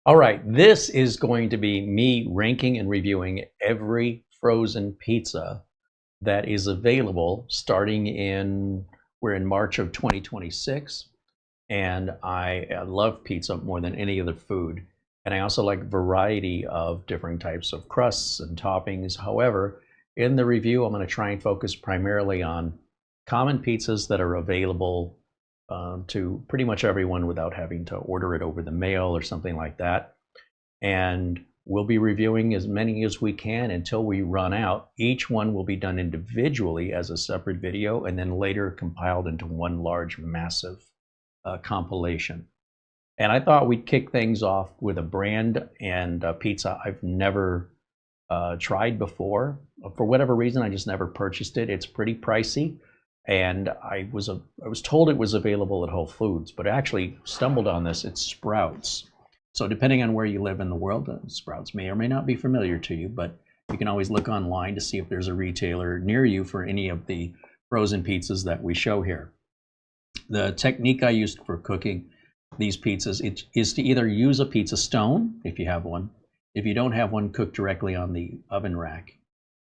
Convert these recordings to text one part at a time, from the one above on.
All right, this is going to be me ranking and reviewing every frozen pizza that is available we're in March of 2026. And I love pizza more than any other food. And I also like variety of different types of crusts and toppings. However, in the review, I'm going to try and focus primarily on common pizzas that are available to pretty much everyone without having to order it over the mail or something like that. And we'll be reviewing as many as we can until we run out. Each one will be done individually as a separate video and then later compiled into one large, massive compilation. And I thought we'd kick things off with a brand and a pizza I've never tried before. For whatever reason, I just never purchased it. It's pretty pricey. And I was told it was available at Whole Foods, but I actually stumbled on this. It's Sprouts. So depending on where you live in the world, Sprouts may or may not be familiar to you, but you can always look online to see if there's a retailer near you for any of the frozen pizzas that we show here. The technique I used for cooking these pizzas is to either use a pizza stone, if you have one. If you don't have one, cook directly on the oven rack.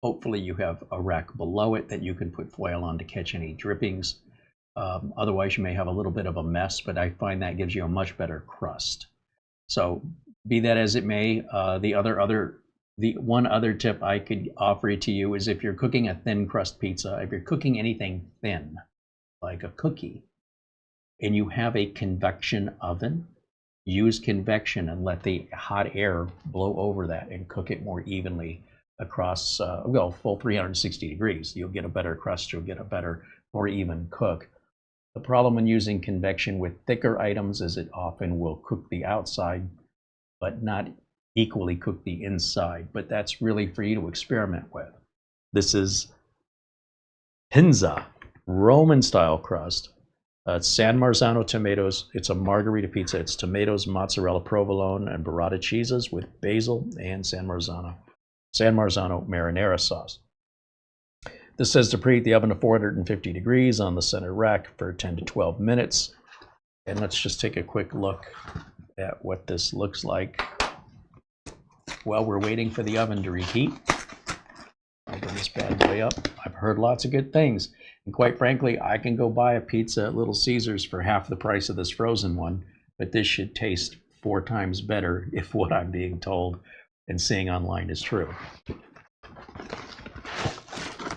Hopefully you have a rack below it that you can put foil on to catch any drippings. Otherwise you may have a little bit of a mess, but I find that gives you a much better crust. So be that as it may, the one other tip I could offer to you is if you're cooking a thin crust pizza, if you're cooking anything thin, like a cookie, and you have a convection oven, use convection and let the hot air blow over that and cook it more evenly across, full 360 degrees. You'll get a better crust, you'll get a better, more even cook. The problem when using convection with thicker items is it often will cook the outside, but not equally cook the inside. But that's really for you to experiment with. This is Pinzza, Roman style crust. It's San Marzano tomatoes. It's a margherita pizza. It's tomatoes, mozzarella, provolone, and burrata cheeses with basil and San Marzano marinara sauce. This says to preheat the oven to 450 degrees on the center rack for 10 to 12 minutes. And let's just take a quick look at what this looks like while we're waiting for the oven to reheat. Open this bad boy up. I've heard lots of good things. And quite frankly, I can go buy a pizza at Little Caesars for half the price of this frozen one, but this should taste 4 times better if what I'm being told and seeing online is true.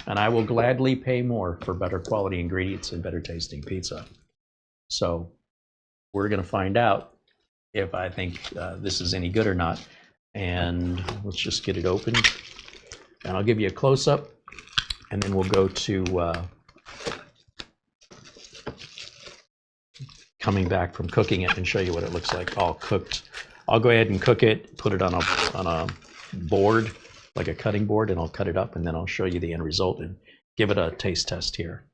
And I will gladly pay more for better quality ingredients and better tasting pizza. So we're going to find out if I think this is any good or not. And let's just get it opened. And I'll give you a close-up, and then we'll go to coming back from cooking it and show you what it looks like all cooked. I'll go ahead and cook it, put it on a board, like a cutting board, and I'll cut it up, and then I'll show you the end result and give it a taste test here.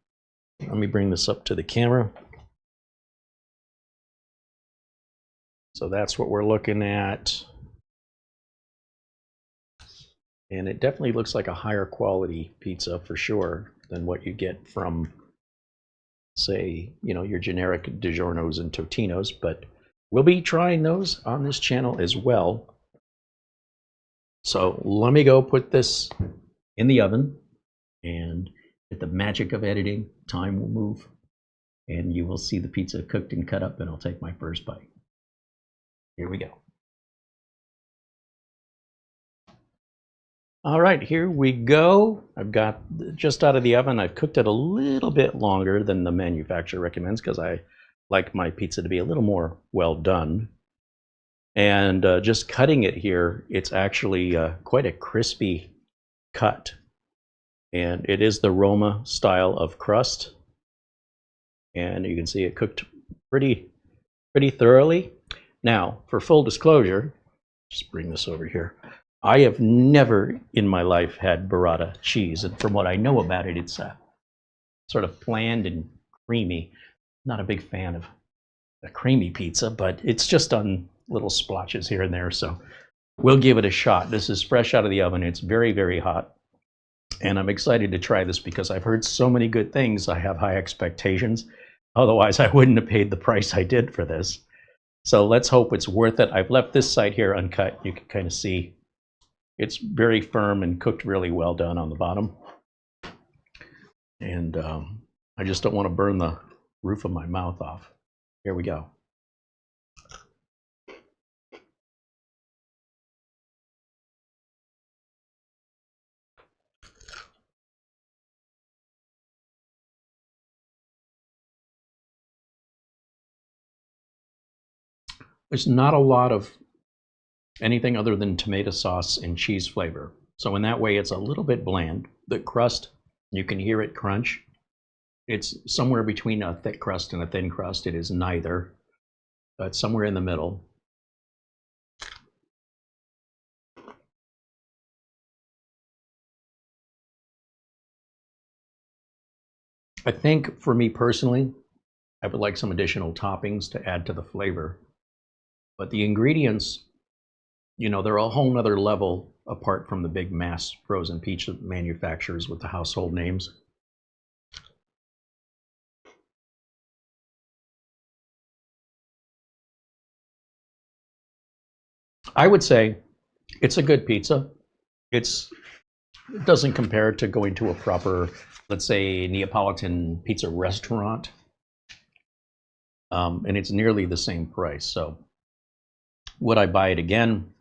Let me bring this up to the camera. So that's what we're looking at. And it definitely looks like a higher quality pizza for sure than what you get from, say, your generic DiGiorno's and Totino's, but we'll be trying those on this channel as well. So let me go put this in the oven, and with the magic of editing, time will move, and you will see the pizza cooked and cut up, and I'll take my first bite. Here we go. All right, here we go. I've got just out of the oven. I've cooked it a little bit longer than the manufacturer recommends because I like my pizza to be a little more well done. And just cutting it here, it's actually quite a crispy cut. And it is the Roma style of crust. And you can see it cooked pretty thoroughly. Now, for full disclosure, just bring this over here. I have never in my life had burrata cheese, and from what I know about it, it's sort of bland and creamy. Not a big fan of a creamy pizza, but it's just on little splotches here and there, so we'll give it a shot. This is fresh out of the oven. It's very hot, and I'm excited to try this because I've heard so many good things. I have high expectations. Otherwise, I wouldn't have paid the price I did for this. So let's hope it's worth it. I've left this side here uncut. You can kind of see it's very firm and cooked really well done on the bottom. And I just don't want to burn the roof of my mouth off. Here we go. There's not a lot of anything other than tomato sauce and cheese flavor. So in that way, it's a little bit bland. The crust, you can hear it crunch. It's somewhere between a thick crust and a thin crust. It is neither, but somewhere in the middle. I think for me personally, I would like some additional toppings to add to the flavor. But the ingredients, you know, they're a whole nother level apart from the big mass frozen pizza manufacturers with the household names. I would say it's a good pizza. It doesn't compare to going to a proper, let's say, Neapolitan pizza restaurant. And it's nearly the same price. So would I buy it again?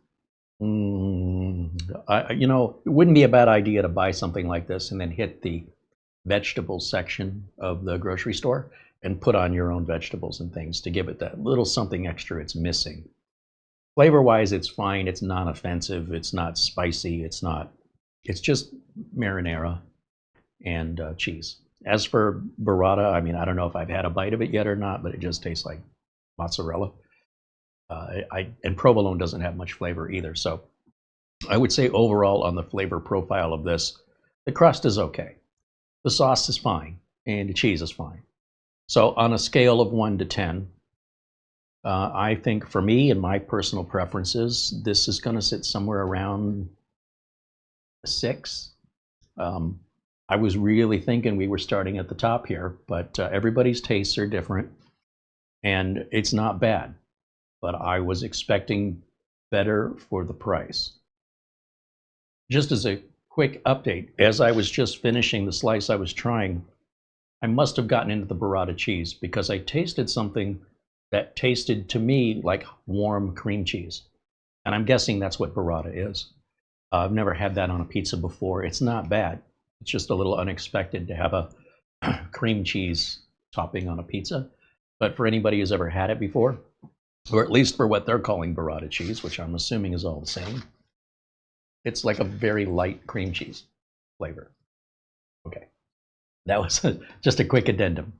You know, it wouldn't be a bad idea to buy something like this and then hit the vegetable section of the grocery store and put on your own vegetables and things to give it that little something extra it's missing. Flavor-wise, it's fine. It's non-offensive. It's not spicy. It's just marinara and cheese. As for burrata, I mean, I don't know if I've had a bite of it yet or not, but it just tastes like mozzarella. And provolone doesn't have much flavor either. So I would say overall on the flavor profile of this, the crust is okay. The sauce is fine, and the cheese is fine. So on a scale of 1 to 10, I think for me and my personal preferences, this is going to sit somewhere around 6. I was really thinking we were starting at the top here, but everybody's tastes are different, and it's not bad. But I was expecting better for the price. Just as a quick update, as I was just finishing the slice I was trying, I must have gotten into the burrata cheese because I tasted something that tasted to me like warm cream cheese. And I'm guessing that's what burrata is. I've never had that on a pizza before. It's not bad. It's just a little unexpected to have a cream cheese topping on a pizza. But for anybody who's ever had it before, or at least for what they're calling burrata cheese, which I'm assuming is all the same, it's like a very light cream cheese flavor. Okay, that was just a quick addendum.